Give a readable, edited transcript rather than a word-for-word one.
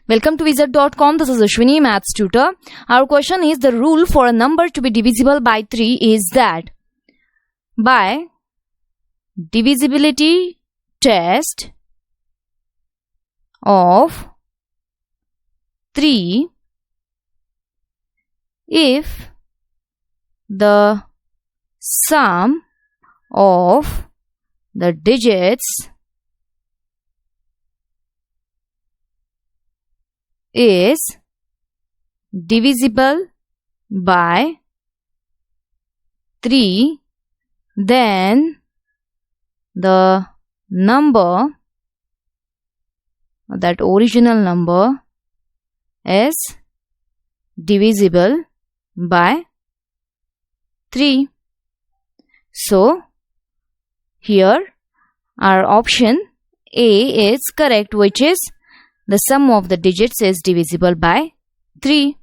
Welcome to wizard.com. This is Ashwini, Maths tutor. Our question is, the rule for a number to be divisible by 3 is that by divisibility test of 3, if the sum of the digits is divisible by 3, then the number, that original number, is divisible by 3. So, here our option A is correct, which is the sum of the digits is divisible by 3.